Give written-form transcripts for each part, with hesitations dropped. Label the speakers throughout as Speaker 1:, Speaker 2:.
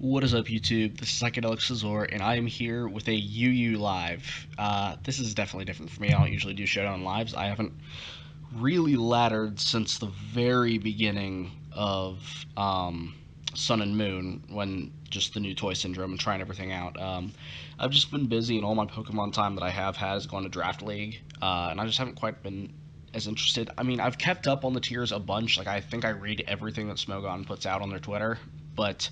Speaker 1: What is up, YouTube? This is Psychedelic Scizor, and I am here with a UU live. This is definitely different for me. I don't usually do Showdown lives. I haven't really laddered since the very beginning of Sun and Moon, when just the new toy syndrome and trying everything out. I've just been busy, and all my Pokemon time that I have had has gone to Draft League, and I just haven't quite been as interested. I mean, I've kept up on the tiers a bunch. Like, I think I read everything that Smogon puts out on their Twitter, but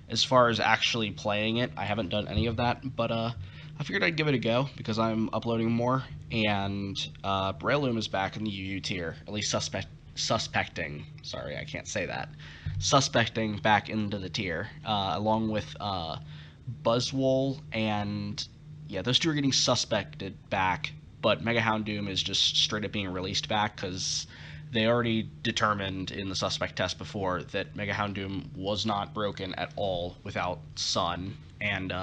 Speaker 1: as far as actually playing it, I haven't done any of that. But I figured I'd give it a go because I'm uploading more, and Breloom is back in the UU tier, at least suspecting. Sorry, I can't say that. Suspecting back into the tier, along with Buzzwole, and yeah, those two are getting suspected back, but Mega Houndoom is just straight up being released back because they already determined in the suspect test before that Mega Houndoom was not broken at all without Sun, and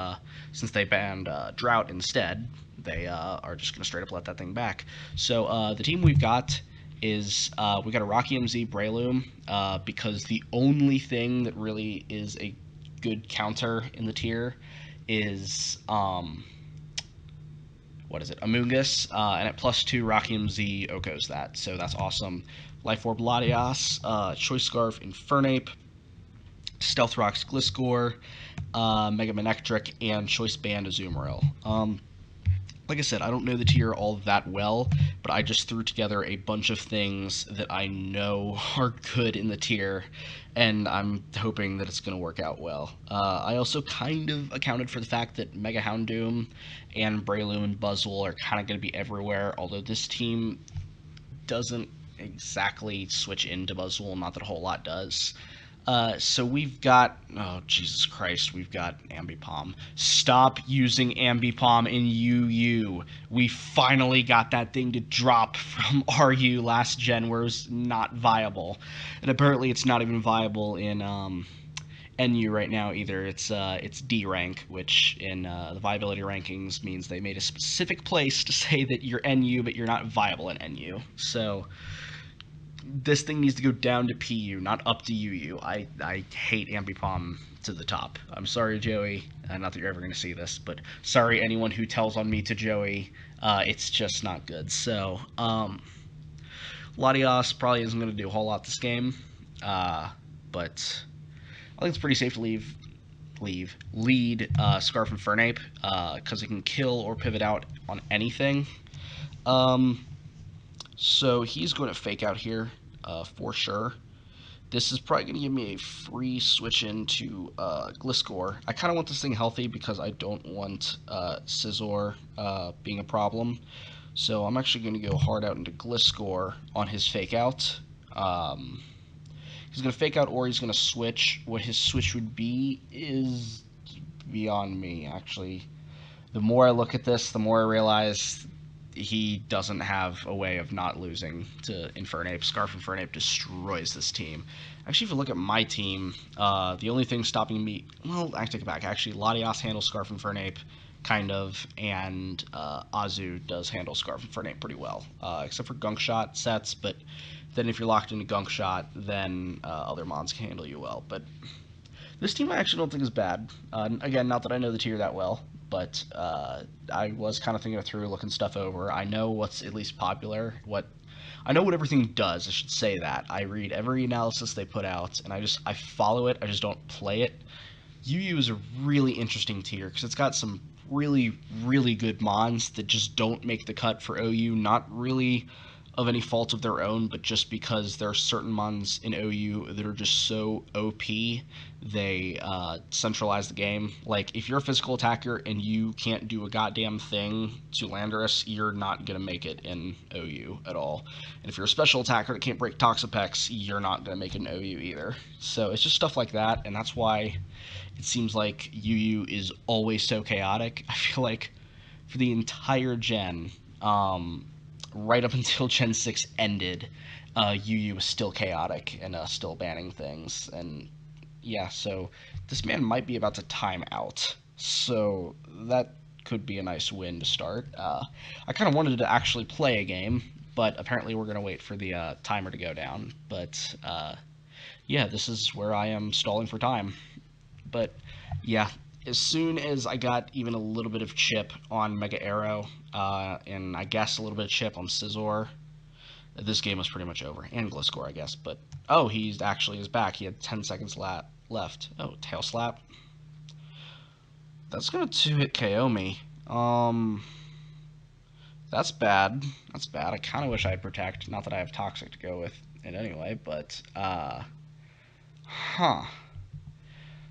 Speaker 1: since they banned Drought instead, they are just going to straight up let that thing back. So the team we've got is we got a Rocky MZ Breloom, because the only thing that really is a good counter in the tier is what is it, Amoonguss, and at +2, Rocky MZ Oko's that, so that's awesome. Life Orb Latias, Choice Scarf Infernape, Stealth Rocks Gliscor, Mega Manectric, and Choice Band Azumarill. Like I said, I don't know the tier all that well, but I just threw together a bunch of things that I know are good in the tier, and I'm hoping that it's going to work out well. I also kind of accounted for the fact that Mega Houndoom and Breloom and Buzzwole are kind of going to be everywhere, although this team doesn't exactly switch into Buzzwole, not that a whole lot does. So we've got, oh Jesus Christ, we've got Ambipom. Stop using Ambipom in UU. We finally got that thing to drop from RU last gen where it was not viable. And apparently it's not even viable in NU right now either. It's D rank, which in the viability rankings means they made a specific place to say that you're NU, but you're not viable in NU. So this thing needs to go down to PU, not up to UU. I hate Ambipom to the top. I'm sorry, Joey. Not that you're ever going to see this, but sorry anyone who tells on me to Joey. It's just not good. So, Latias probably isn't going to do a whole lot this game, but I think it's pretty safe to lead Scarf and Fernape, because it can kill or pivot out on anything. So he's going to fake out here, for sure. This is probably going to give me a free switch into Gliscor. I kind of want this thing healthy because I don't want Scizor being a problem. So I'm actually going to go hard out into Gliscor on his fake out. He's going to fake out or he's going to switch. What his switch would be is beyond me, actually. The more I look at this, the more I realize he doesn't have a way of not losing to Infernape. Scarf Infernape destroys this team. Actually, if you look at my team, the only thing stopping me... Well, I take it back. Actually, Latias handles Scarf Infernape, kind of, and Azu does handle Scarf Infernape pretty well, except for Gunk Shot sets, but then if you're locked into Gunk Shot, then other mons can handle you well. But this team I actually don't think is bad. Again, not that I know the tier that well, but I was kind of thinking it through, looking stuff over. I know what's at least popular. I know what everything does. I should say that. I read every analysis they put out, and I follow it. I just don't play it. UU is a really interesting tier because it's got some really, really good mons that just don't make the cut for OU. Not really of any fault of their own, but just because there are certain mons in OU that are just so OP, they centralize the game. Like, if you're a physical attacker and you can't do a goddamn thing to Landorus, you're not going to make it in OU at all. And if you're a special attacker that can't break Toxapex, you're not going to make it in OU either. So it's just stuff like that, and that's why it seems like UU is always so chaotic. I feel like for the entire gen, right up until Gen 6 ended, UU was still chaotic and still banning things. And yeah, so this man might be about to time out. So that could be a nice win to start. I kind of wanted to actually play a game, but apparently we're going to wait for the timer to go down. But yeah, this is where I am stalling for time. But yeah, as soon as I got even a little bit of chip on Mega Arrow, and I guess a little bit of chip on Scizor, this game was pretty much over. And Gliscor, I guess. But, oh, he actually is back. He had 10 seconds left. Oh, Tail Slap. That's going to 2-hit KO me. That's bad. That's bad. I kind of wish I had Protect. Not that I have Toxic to go with it anyway, but,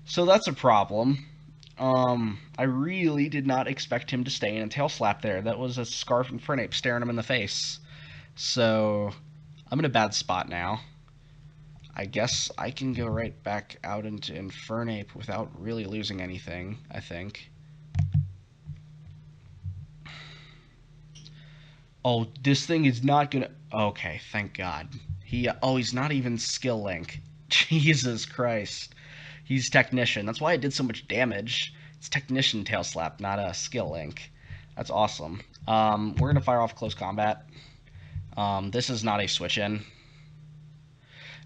Speaker 1: So that's a problem. I really did not expect him to stay in a Tail Slap there. That was a Scarf and Fernape staring him in the face. So, I'm in a bad spot now. I guess I can go right back out into Infernape without really losing anything, I think. Oh, this thing is not gonna... Okay, thank God. He's not even Skill Link. Jesus Christ. He's Technician. That's why it did so much damage. It's Technician Tail Slap, not a Skill Link. That's awesome. We're gonna fire off Close Combat. This is not a switch-in.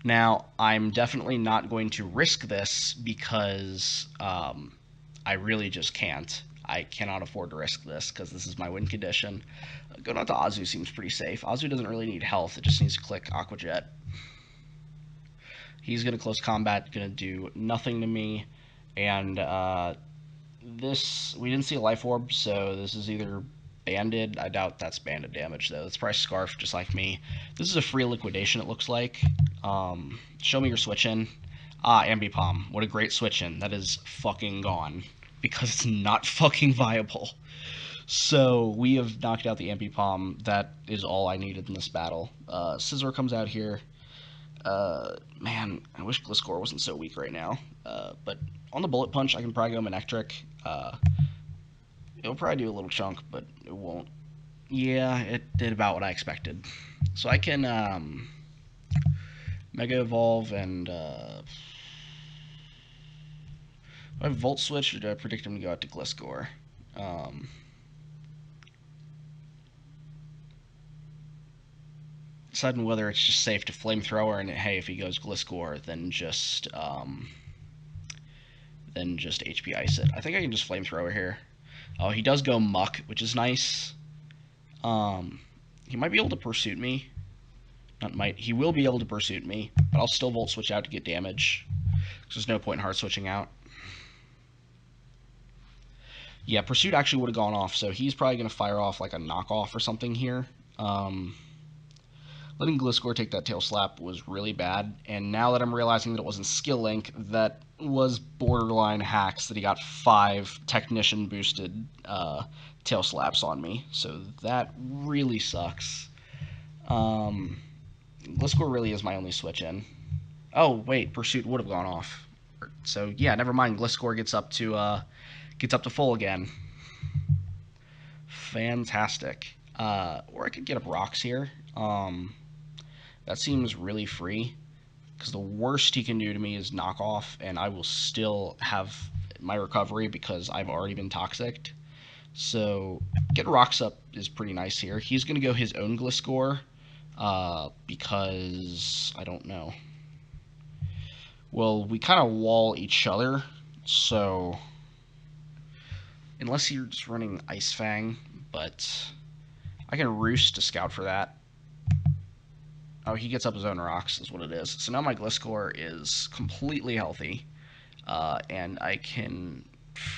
Speaker 1: Now, I'm definitely not going to risk this because I really just can't. I cannot afford to risk this because this is my win condition. Going out to Azu seems pretty safe. Azu doesn't really need health. It just needs to click Aqua Jet. He's going to Close Combat, going to do nothing to me. And we didn't see a Life Orb, so this is either Banded. I doubt that's Banded damage, though. That's probably Scarf, just like me. This is a free liquidation, it looks like. Show me your switch-in. Ambipom. What a great switch-in. That is fucking gone. Because it's not fucking viable. So, we have knocked out the Ambipom. That is all I needed in this battle. Scizor comes out here. Man, I wish Gliscor wasn't so weak right now. But on the Bullet Punch, I can probably go Manectric. It'll probably do a little chunk, but it won't. Yeah, it did about what I expected. So I can Mega Evolve and do I have Volt Switch, or do I predict him to go out to Gliscor? Deciding whether it's just safe to Flamethrower, and hey, if he goes Gliscor, then just HP Ice it. I think I can just Flamethrower here. Oh, he does go Muck, which is nice. He might be able to Pursuit me. Not might. He will be able to Pursuit me, but I'll still Volt Switch out to get damage. Because there's no point in Hard Switching out. Yeah, Pursuit actually would have gone off, so he's probably going to fire off like a knockoff or something here. Letting Gliscor take that Tail Slap was really bad, and now that I'm realizing that it wasn't Skill Link, that was borderline hacks that he got 5 Technician boosted Tail Slaps on me, so that really sucks. Gliscor really is my only switch-in. Oh, wait, Pursuit would have gone off. So, yeah, never mind, Gliscor gets up to full again. Fantastic. Or I could get up Rocks here. That seems really free, because the worst he can do to me is knock off, and I will still have my recovery because I've already been toxicked. So, getting Rocks up is pretty nice here. He's going to go his own Gliscor, because, I don't know. Well, we kind of wall each other, so, unless you're just running Ice Fang, but I can Roost to scout for that. Oh, he gets up his own Rocks, is what it is. So now my Gliscor is completely healthy, and I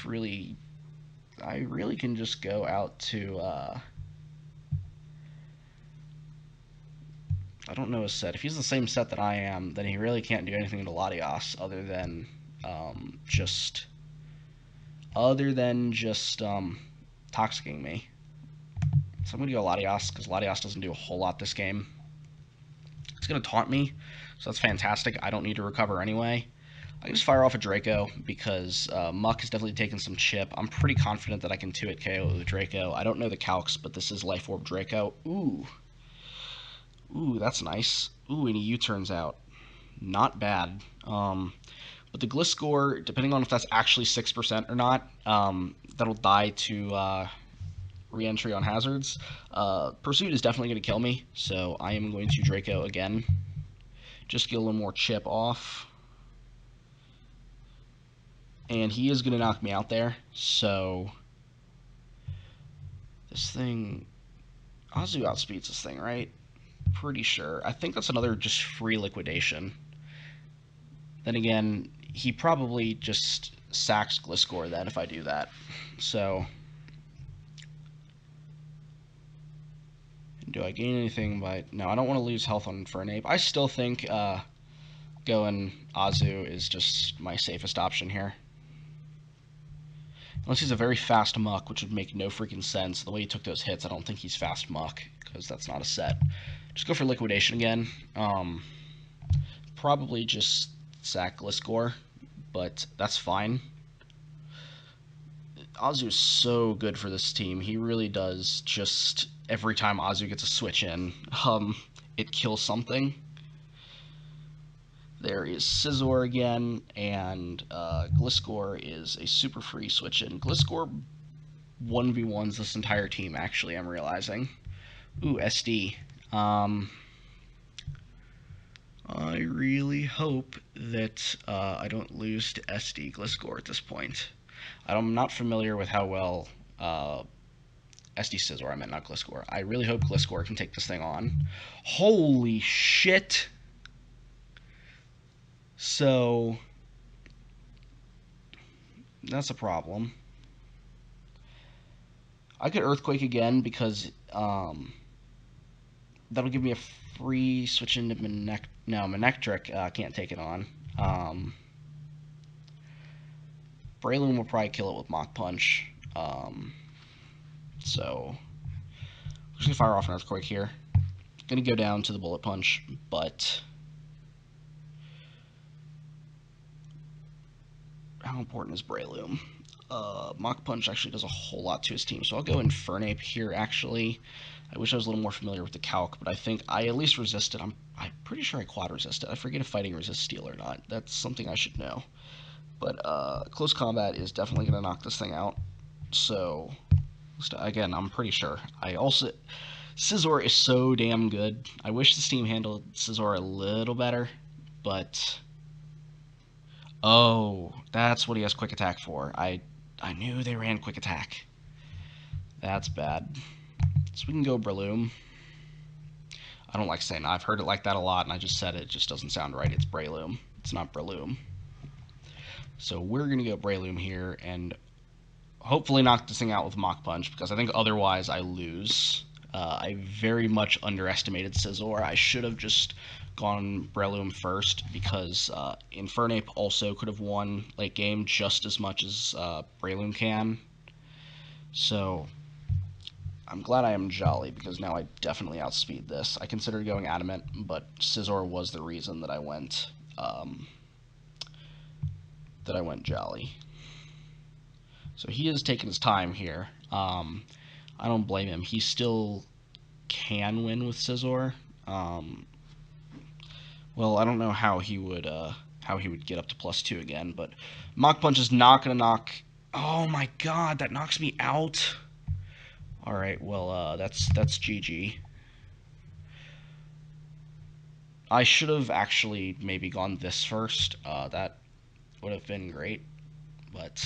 Speaker 1: really can just go out to, I don't know his set. If he's the same set that I am, then he really can't do anything to Latios other than just toxicking me. So I'm going to go Latios, because Latios doesn't do a whole lot this game. It's going to taunt me, so that's fantastic. I don't need to recover anyway. I can just fire off a Draco, because Muck has definitely taken some chip. I'm pretty confident that I can 2-hit KO with Draco. I don't know the calcs, but this is Life Orb Draco. Ooh, that's nice. Ooh, and he U-turns out. Not bad. But the Gliscor, depending on if that's actually 6% or not, that'll die to re-entry on hazards. Pursuit is definitely going to kill me, so I am going to Draco again. Just get a little more chip off. and he is going to knock me out there. So this thing, Azu outspeeds this thing, right? Pretty sure. I think that's another just free liquidation. Then again, he probably just sacks Gliscor then if I do that. So do I gain anything by... No, I don't want to lose health on Infernape. I still think going Azu is just my safest option here. Unless he's a very fast Muck, which would make no freaking sense. The way he took those hits, I don't think he's fast Muck, because that's not a set. Just go for Liquidation again. Probably just sack Gliscor, but that's fine. Azu is so good for this team. He really does just... Every time Azu gets a switch in, it kills something. There is Scizor again, and Gliscor is a super free switch in. Gliscor 1v1s this entire team, actually, I'm realizing. Ooh, SD. I really hope that I don't lose to SD Gliscor at this point. I'm not familiar with how well SD Scizor, I meant, not Gliscor. I really hope Gliscor can take this thing on. Holy shit! So, that's a problem. I could Earthquake again because that'll give me a free switch into Manectric can't take it on. Breloom will probably kill it with Mach Punch. So, I'm just going to fire off an Earthquake here. Going to go down to the Bullet Punch, but... How important is Breloom? Mach Punch actually does a whole lot to his team, so I'll go Infernape here, actually. I wish I was a little more familiar with the calc, but I think I at least resisted. I'm pretty sure I quad resisted. I forget if fighting resists steel or not. That's something I should know. But close combat is definitely going to knock this thing out. So, again, I'm pretty sure. Scizor is so damn good. I wish this team handled Scizor a little better, but... Oh, that's what he has Quick Attack for. I knew they ran Quick Attack. That's bad. So we can go Breloom. I don't like saying that. I've heard it like that a lot, and I just said it. It just doesn't sound right. It's Breloom. It's not Breloom. So we're going to go Breloom here, and hopefully knock this thing out with Mach Punch, because I think otherwise I lose. I very much underestimated Scizor. I should have just gone Breloom first, because Infernape also could have won late game just as much as Breloom can. So I'm glad I am Jolly, because now I definitely outspeed this. I considered going Adamant, but Scizor was the reason that I went Jolly. So he is taking his time here. I don't blame him. He still can win with Scizor. Well, I don't know how he would get up to +2 again, but Mach Punch is not going to knock... Oh my god, that knocks me out. Alright, well, that's GG. I should have actually maybe gone this first. That would have been great, but...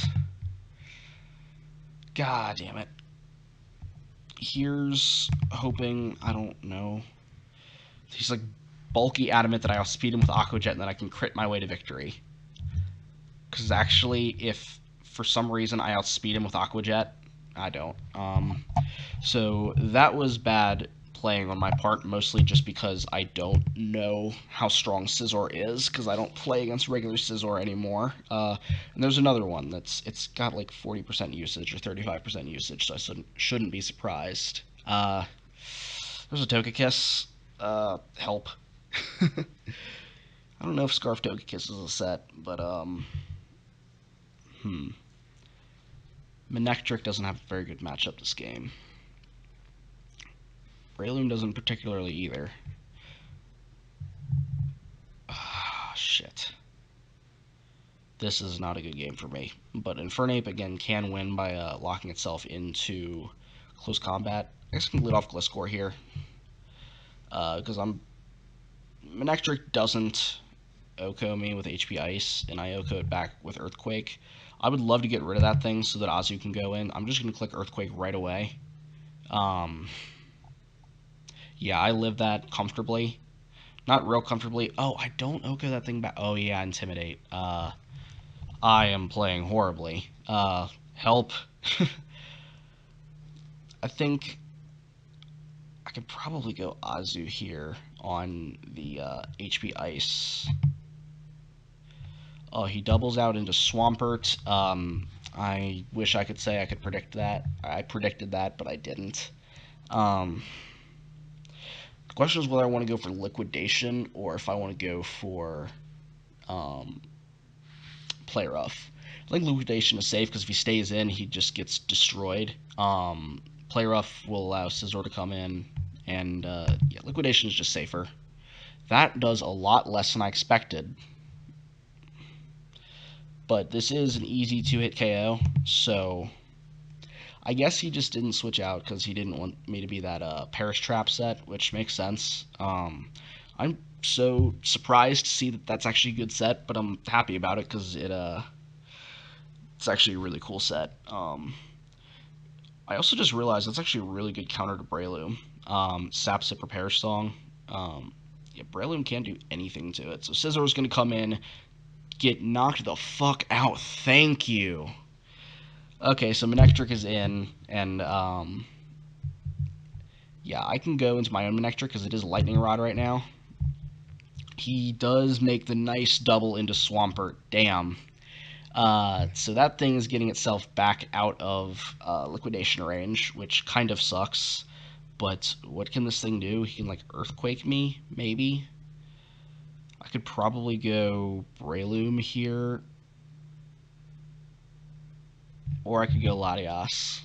Speaker 1: God damn it. Here's hoping, I don't know. He's like bulky Adamant that I outspeed him with Aqua Jet and then I can crit my way to victory. Because actually, if for some reason I outspeed him with Aqua Jet, I don't. So that was bad playing on my part, mostly just because I don't know how strong Scizor is, because I don't play against regular Scizor anymore. And there's another one it's got like 40% usage or 35% usage, so I shouldn't be surprised. There's a Togekiss. Help. I don't know if Scarf Togekiss is a set, but Manectric doesn't have a very good matchup this game. Breloom doesn't particularly either. Ah, shit. This is not a good game for me. But Infernape, again, can win by locking itself into close combat. I guess I can lead off Gliscor here. Because Manectric doesn't OHKO me with HP Ice, and I OHKO it back with Earthquake. I would love to get rid of that thing so that Azu can go in. I'm just going to click Earthquake right away. Yeah, I live that comfortably. Not real comfortably. Oh, I don't Oko that thing back. Oh, yeah, Intimidate. I am playing horribly. Help. I think I could probably go Azu here on the HP Ice. Oh, he doubles out into Swampert. I wish I could say I could predict that. I predicted that, but I didn't. The question is whether I want to go for Liquidation or if I want to go for Play Rough. I think Liquidation is safe because if he stays in, he just gets destroyed. Play Rough will allow Scizor to come in, and yeah, Liquidation is just safer. That does a lot less than I expected. But this is an easy 2-hit KO, so I guess he just didn't switch out because he didn't want me to be that Perish Trap set, which makes sense. I'm so surprised to see that that's actually a good set, but I'm happy about it because it's actually a really cool set. I also just realized that's actually a really good counter to Breloom. Sap Sip Repair Song. Yeah, Breloom can't do anything to it, so Scizor is going to come in, get knocked the fuck out. Thank you. Okay, so Manectric is in, and yeah, I can go into my own Manectric because it is Lightning Rod right now. He does make the nice double into Swampert. Damn. So that thing is getting itself back out of liquidation range, which kind of sucks. But what can this thing do? He can, like, Earthquake me, maybe? I could probably go Breloom here. Or I could go Latias.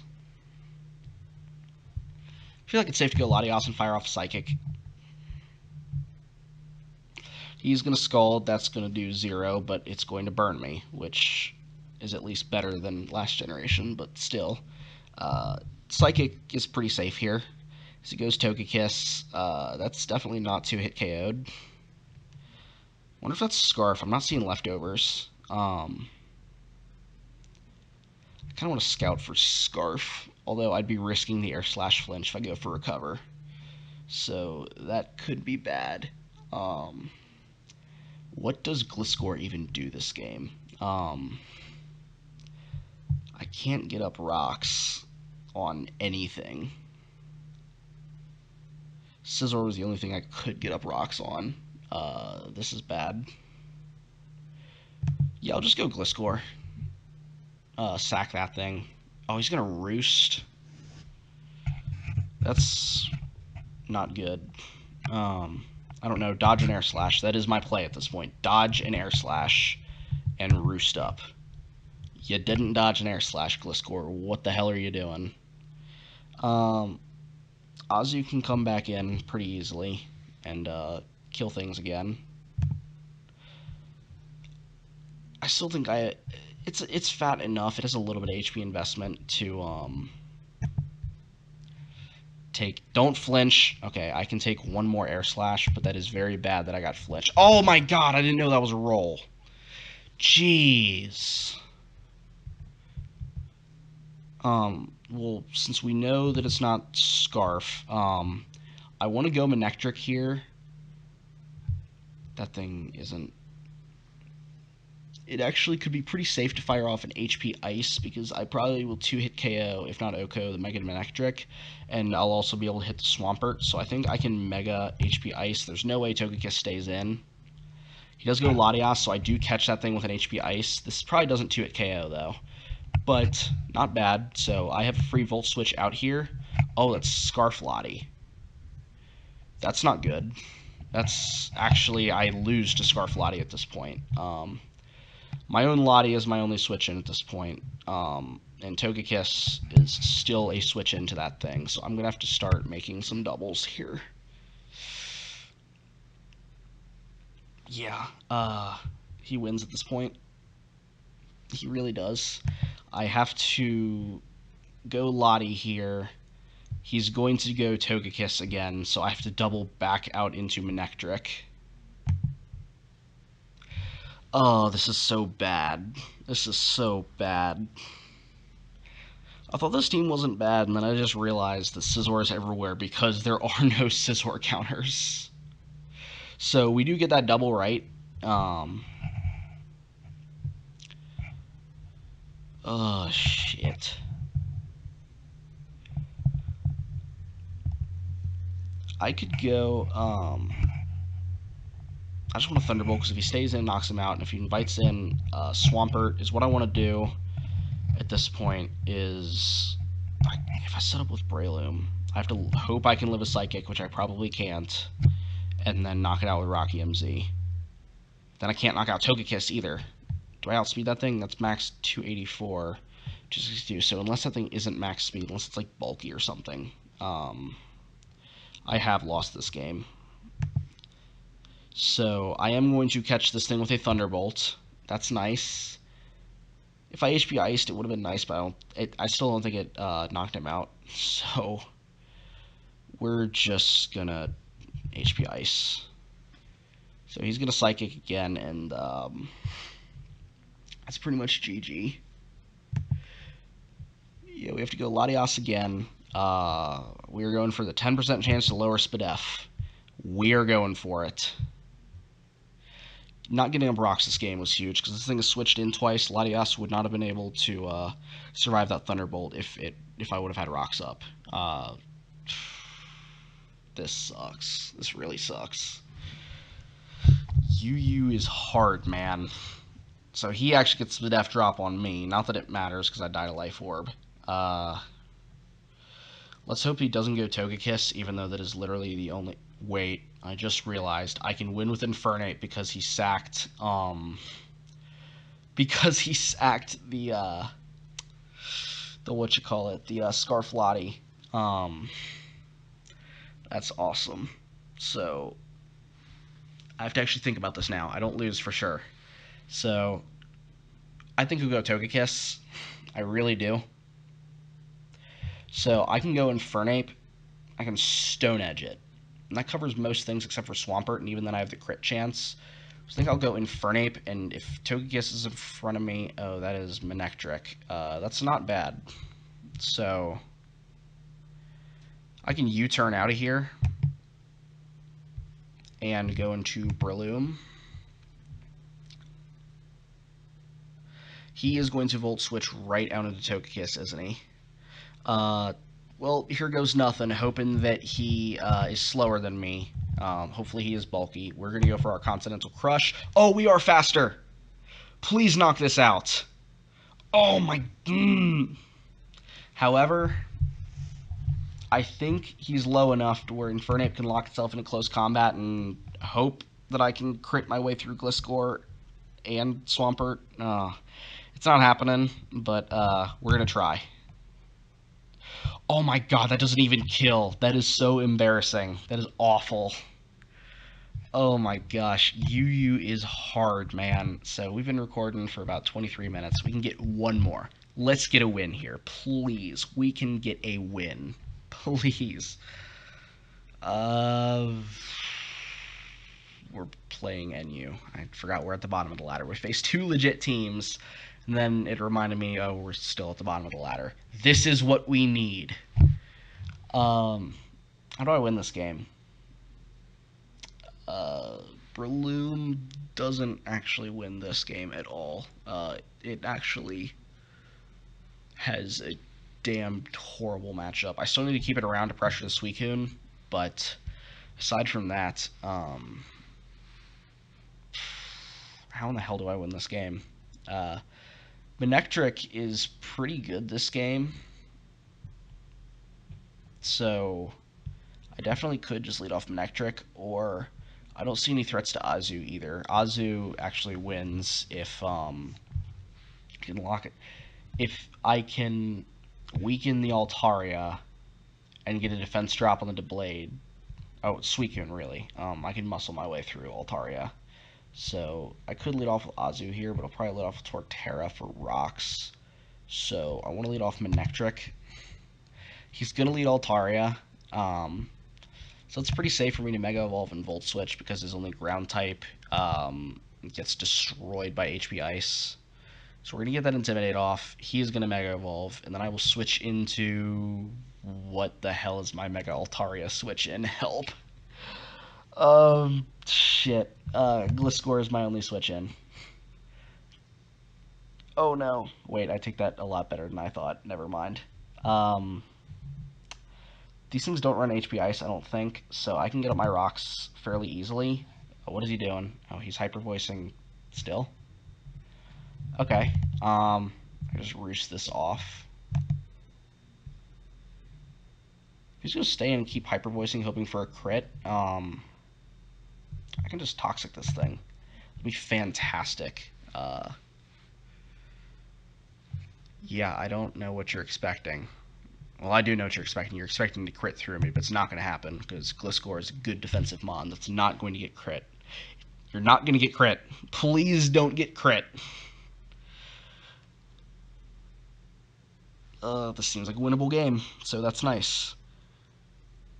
Speaker 1: I feel like it's safe to go Latias and fire off Psychic. He's going to Scald. That's going to do 0, but it's going to burn me, which is at least better than last generation, but still. Psychic is pretty safe here. So he goes Togekiss. That's definitely not 2-hit KO'd. Wonder if that's Scarf. I'm not seeing leftovers. I kind of want to scout for Scarf, although I'd be risking the Air Slash Flinch if I go for Recover. So that could be bad. What does Gliscor even do this game? I can't get up rocks on anything. Scizor was the only thing I could get up rocks on. This is bad. Yeah, I'll just go Gliscor. Sack that thing. Oh, he's gonna Roost. That's not good. I don't know. Dodge and Air Slash. That is my play at this point. Dodge and Air Slash and Roost up. You didn't dodge an Air Slash, Gliscor. What the hell are you doing? Azu can come back in pretty easily and kill things again. I still think it's fat enough. It has a little bit of HP investment to take. Don't flinch. Okay, I can take one more Air Slash, but that is very bad that I got flinch. Oh my god, I didn't know that was a roll. Jeez. Well, since we know that it's not Scarf, I want to go Manectric here. That thing isn't... It actually could be pretty safe to fire off an HP Ice, because I probably will 2-hit KO, if not Oko, the Mega Manectric, and I'll also be able to hit the Swampert, so I think I can Mega HP Ice. There's no way Togekiss stays in. He does go Latias, so I do catch that thing with an HP Ice. This probably doesn't 2-hit KO, though. But not bad. So I have a free Volt Switch out here. Oh, that's Scarf Lottie. That's not good. That's actually, I lose to Scarf Lottie at this point. My own Lottie is my only switch in at this point. And Togekiss is still a switch into that thing. So I'm going to have to start making some doubles here. Yeah, he wins at this point. He really does. I have to go Lottie here. He's going to go Togekiss again, so I have to double back out into Manectric. Oh, this is so bad. This is so bad. I thought this team wasn't bad, and then I just realized that Scizor is everywhere because there are no Scizor counters. So we do get that double right. Oh, shit. I could go, I just want a Thunderbolt, because if he stays in, knocks him out, and if he invites in Swampert, is what I want to do at this point is, if I set up with Breloom, I have to hope I can live a Psychic, which I probably can't, and then knock it out with Rocky MZ. Then I can't knock out Togekiss either. Do I outspeed that thing? That's max 284, 262. So unless that thing isn't max speed, unless it's like bulky or something, I have lost this game. So I am going to catch this thing with a Thunderbolt. That's nice. If I HP Iced, it would have been nice, but I still don't think it knocked him out. So we're just gonna HP Ice. So he's gonna Psychic again, and that's pretty much GG. Yeah, we have to go Latias again. We are going for the 10% chance to lower Spadef. We are going for it. Not getting a Brox this game was huge, because this thing is switched in twice. Latias would not have been able to survive that Thunderbolt if I would have had rocks up. This sucks. This really sucks. UU is hard, man. So he actually gets the Def Drop on me. Not that it matters, because I died a Life Orb. Let's hope he doesn't go Togekiss, even though that is literally the only... Wait, I just realized I can win with Infernape because he sacked, because he sacked the Scarflottie. That's awesome. So, I have to actually think about this now. I don't lose for sure. So, I think we'll go Togekiss. I really do. So, I can go Infernape. I can Stone Edge it. And that covers most things except for Swampert, and even then I have the crit chance. So I think I'll go Infernape, and if Togekiss is in front of me... Oh, that is Manectric. That's not bad. So... I can U-turn out of here and go into Breloom. He is going to Volt Switch right out into Togekiss, isn't he? Well, here goes nothing, hoping that he is slower than me. Hopefully he is bulky. We're going to go for our Continental Crush. Oh, we are faster! Please knock this out. Oh, my... However, I think he's low enough to where Infernape can lock itself into close combat and hope that I can crit my way through Gliscor and Swampert. It's not happening, but we're going to try. Oh my god, that doesn't even kill. That is so embarrassing. That is awful. Oh my gosh, UU is hard, man. So we've been recording for about 23 minutes. We can get one more. Let's get a win here, please. We can get a win. Please. We're playing NU. I forgot we're at the bottom of the ladder. We faced two legit teams. And then it reminded me, oh, we're still at the bottom of the ladder. This is what we need. How do I win this game? Breloom doesn't actually win this game at all. It actually has a damn horrible matchup. I still need to keep it around to pressure the Suicune, but aside from that, how in the hell do I win this game? Manectric is pretty good this game, so I definitely could just lead off Manectric, or I don't see any threats to Azu either. Azu actually wins if can lock it. If I can weaken the Altaria and get a defense drop on the Deblade. Oh, Suicune, really. I can muscle my way through Altaria. So I could lead off with Azu here, but I'll probably lead off with Torterra for rocks. So I want to lead off Manectric. He's going to lead Altaria. So it's pretty safe for me to Mega Evolve and Volt Switch because his only ground type gets destroyed by HP Ice. So we're going to get that Intimidate off. He is going to Mega Evolve, and then I will switch into... What the hell is my Mega Altaria switch in? Help. Shit. Gliscor is my only switch in. Oh no. Wait, I take that a lot better than I thought. Never mind. These things don't run HP Ice, I don't think, so I can get up my rocks fairly easily. What is he doing? Oh, he's hyper voicing still. Okay. I just roost this off. He's gonna stay and keep hyper voicing, hoping for a crit. I can just toxic this thing. It'll be fantastic. Yeah, I don't know what you're expecting. Well, I do know what you're expecting. You're expecting to crit through me, but it's not going to happen because Gliscor is a good defensive mon that's not going to get crit. You're not going to get crit. Please don't get crit. This seems like a winnable game, so that's nice.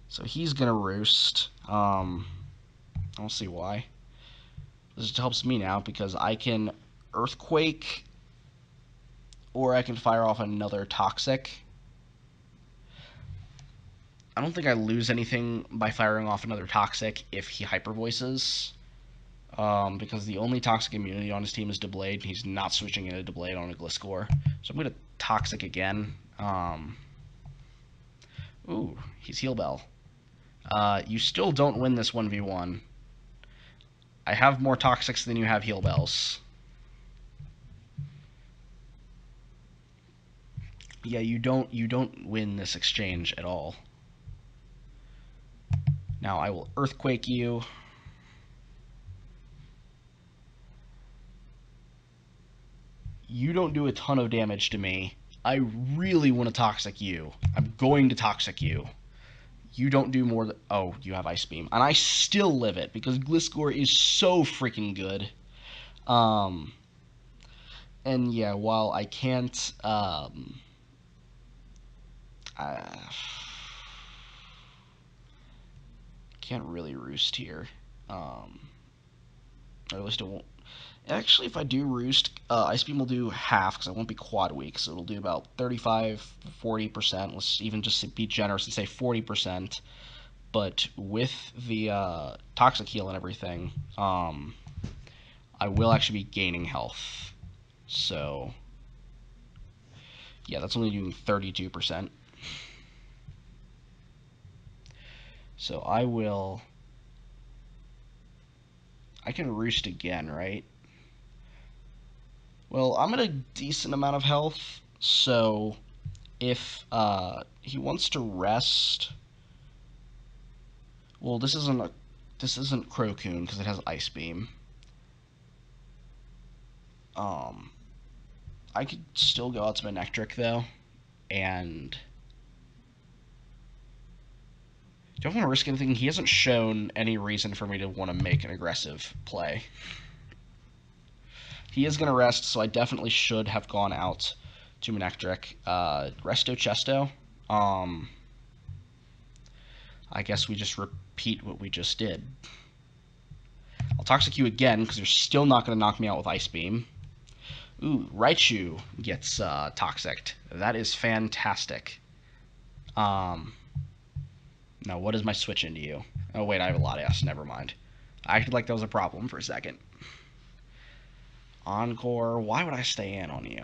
Speaker 1: So he's going to roost. I don't see why. This just helps me now because I can Earthquake or I can fire off another Toxic. I don't think I lose anything by firing off another Toxic if he Hyper Voices. Because the only Toxic immunity on his team is Deblade. He's not switching into Deblade on a Gliscor. So I'm going to Toxic again. Ooh, he's Heal Bell. You still don't win this 1v1. I have more Toxics than you have Heal Bells. Yeah, you don't win this exchange at all. Now I will Earthquake you. You don't do a ton of damage to me. I really want to Toxic you. I'm going to Toxic you. You don't do more than... Oh, you have Ice Beam. And I still live it because Gliscor is so freaking good. And yeah, while I can't... can't really roost here. Or at least it won't. Actually, if I do roost, Ice Beam will do half because I won't be quad weak, so it'll do about 35, 40%. Let's even just be generous and say 40%. But with the Toxic Heal and everything, I will actually be gaining health. So, yeah, that's only doing 32%. So I can roost again, right? Well, I'm at a decent amount of health, so if he wants to rest, well, this isn't Crocoon because it has Ice Beam. I could still go out to Manectric though, and don't want to risk anything. He hasn't shown any reason for me to want to make an aggressive play. He is going to rest, so I definitely should have gone out to Manectric. Resto Chesto. I guess we just repeat what we just did. I'll Toxic you again, because you're still not going to knock me out with Ice Beam. Ooh, Raichu gets Toxic'd. That is fantastic. Now, what is my switch into you? Oh, wait, I have a Latias. Never mind. I acted like that was a problem for a second. Encore. Why would I stay in on you?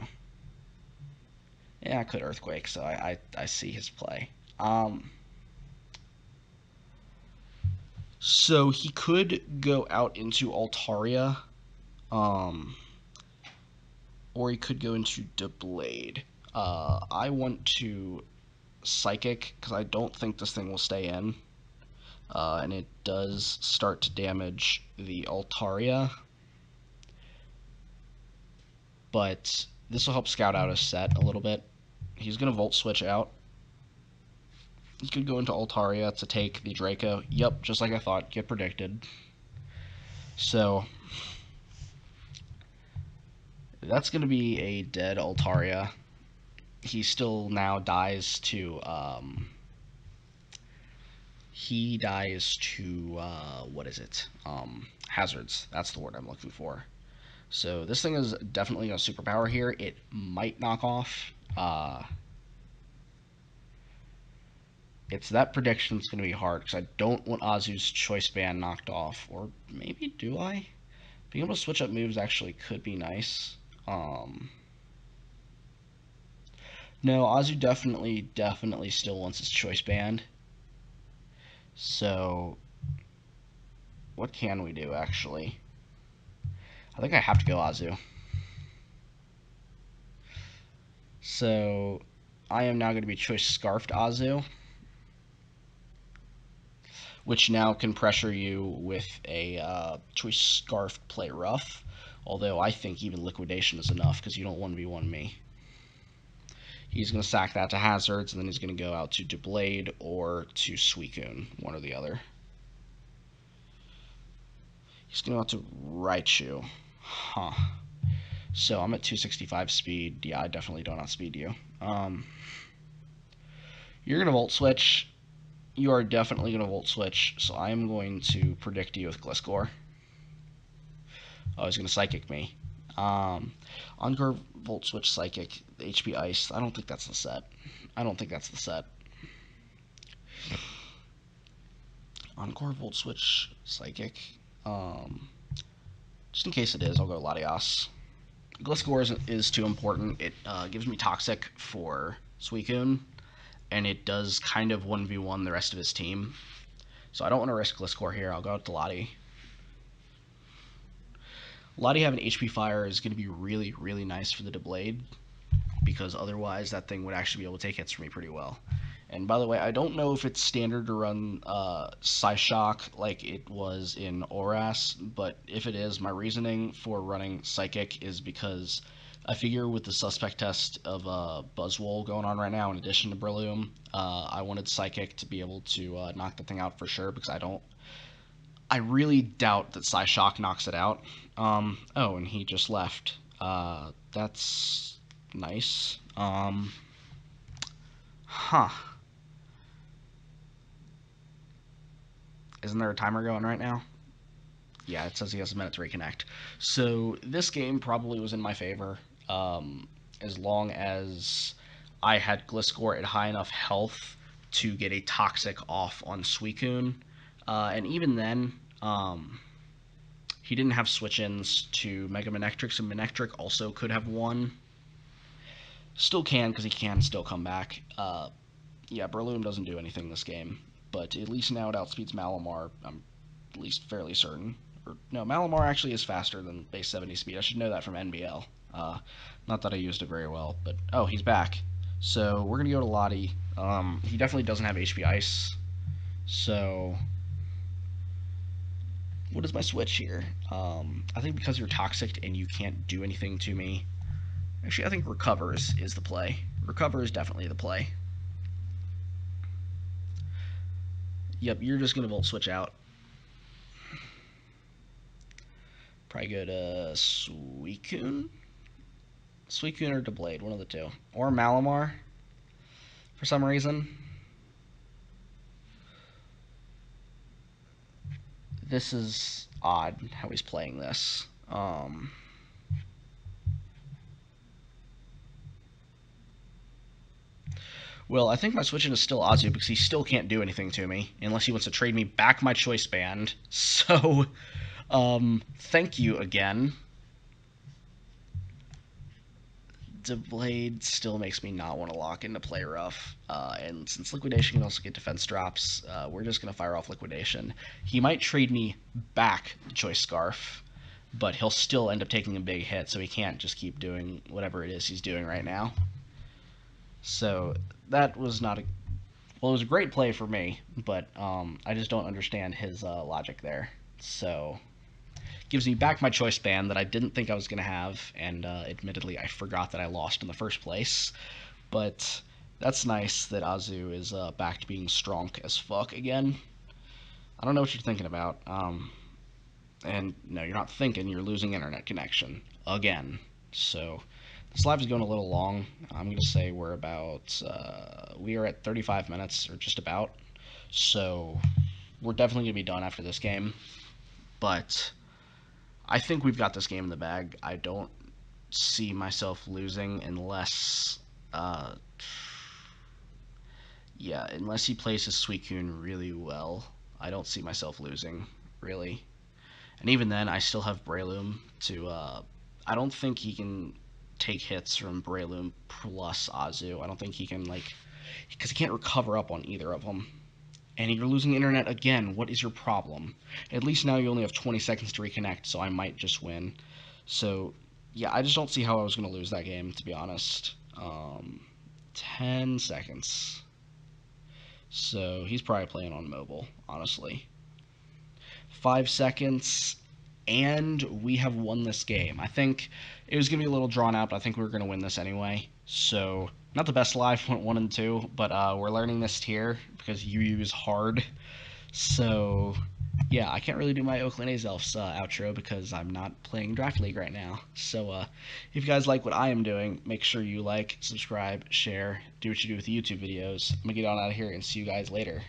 Speaker 1: Yeah, I could Earthquake, so I see his play. So he could go out into Altaria, or he could go into Deblade. I want to Psychic, because I don't think this thing will stay in. And it does start to damage the Altaria. But this will help scout out his set a little bit. He's going to Volt Switch out. He could go into Altaria to take the Draco. Yep, just like I thought. Get predicted. So, that's going to be a dead Altaria. He still now dies to, what is it? Hazards. That's the word I'm looking for. So this thing is definitely a superpower here. It might knock off. It's that prediction's going to be hard because I don't want Azu's Choice Band knocked off. Or maybe do I? Being able to switch up moves actually could be nice. No, Azu definitely still wants his Choice Band. So, what can we do, actually? I think I have to go Azu. So, I am now going to be Choice Scarfed Azu, which now can pressure you with a Choice Scarfed Play Rough, although I think even Liquidation is enough because you don't 1v1 me. He's going to sack that to Hazards, and then he's going to go out to Deblade or to Suicune, one or the other. He's going to go out to Raichu. Huh. So I'm at 265 speed. Yeah, I definitely don't outspeed you. You're going to Volt Switch. You are definitely going to Volt Switch, so I'm going to predict you with Gliscor. Oh, he's going to Psychic me. Encore Volt Switch Psychic, HP Ice. I don't think that's the set. Encore Volt Switch Psychic. Just in case it is, I'll go Latias. Gliscor is too important. It gives me Toxic for Suicune, and it does kind of 1v1 the rest of his team. So I don't want to risk Gliscor here. I'll go out to Lati. Lati having HP Fire is going to be really, really nice for the Deblade, because otherwise that thing would actually be able to take hits for me pretty well. And by the way, I don't know if it's standard to run Psyshock like it was in Oras, but if it is, my reasoning for running Psychic is because I figure with the suspect test of Buzzwole going on right now, in addition to Breloom, I wanted Psychic to be able to knock the thing out for sure, because I really doubt that Psyshock knocks it out. Oh, and he just left. That's nice. Huh. Isn't there a timer going right now? Yeah, it says he has a minute to reconnect. So this game probably was in my favor, as long as I had Gliscor at high enough health to get a Toxic off on Suicune. And even then, he didn't have switch-ins to Mega Manectric, and Manectric also could have won. Still can, because he can still come back. Yeah, Breloom doesn't do anything this game, but at least now it outspeeds Malamar, I'm at least fairly certain. Or, no, Malamar actually is faster than base 70 speed. I should know that from NBL. Not that I used it very well, but... Oh, he's back. So, we're going to go to Lottie. He definitely doesn't have HP Ice. So... What is my switch here? I think because you're Toxic and you can't do anything to me... Actually, I think Recover is the play. Recover is definitely the play. Yep, you're just going to Volt Switch out. Probably go to Suicune? Suicune or Deblade, one of the two. Or Malamar, for some reason. This is odd, how he's playing this. Well, I think my switch-in is still Azu, because he still can't do anything to me, unless he wants to trade me back my Choice Band. So, thank you again. Deblade still makes me not want to lock into Play Rough, and since Liquidation can also get defense drops, we're just going to fire off Liquidation. He might trade me back the Choice Scarf, but he'll still end up taking a big hit, so he can't just keep doing whatever it is he's doing right now. So that was not a... Well, it was a great play for me, but I just don't understand his logic there. So... Gives me back my Choice Band that I didn't think I was going to have, and admittedly I forgot that I lost in the first place. But that's nice that Azu is back to being strong as fuck again. I don't know what you're thinking about. And no, you're not thinking, you're losing internet connection. Again. So, this live is going a little long. I'm going to say we're about... we are at 35 minutes, or just about. So, we're definitely going to be done after this game. But... I think we've got this game in the bag. I don't see myself losing unless, uh, yeah, unless he plays his Suicune really well. I don't see myself losing, really. And even then, I still have Breloom to. I don't think he can take hits from Breloom plus Azu. I don't think he can, like, because he can't recover up on either of them. And you're losing internet again. What is your problem? At least now you only have 20 seconds to reconnect, so I might just win. So, yeah, I just don't see how I was going to lose that game, to be honest. 10 seconds. So he's probably playing on mobile, honestly. 5 seconds, and we have won this game. I think it was going to be a little drawn out, but I think we were going to win this anyway. So, not the best live, went 1 and 2, but we're learning this tier because UU is hard. So, yeah, I can't really do my Oakland A's Elves outro because I'm not playing Draft League right now. So, if you guys like what I am doing, make sure you like, subscribe, share, do what you do with the YouTube videos. I'm going to get on out of here and see you guys later.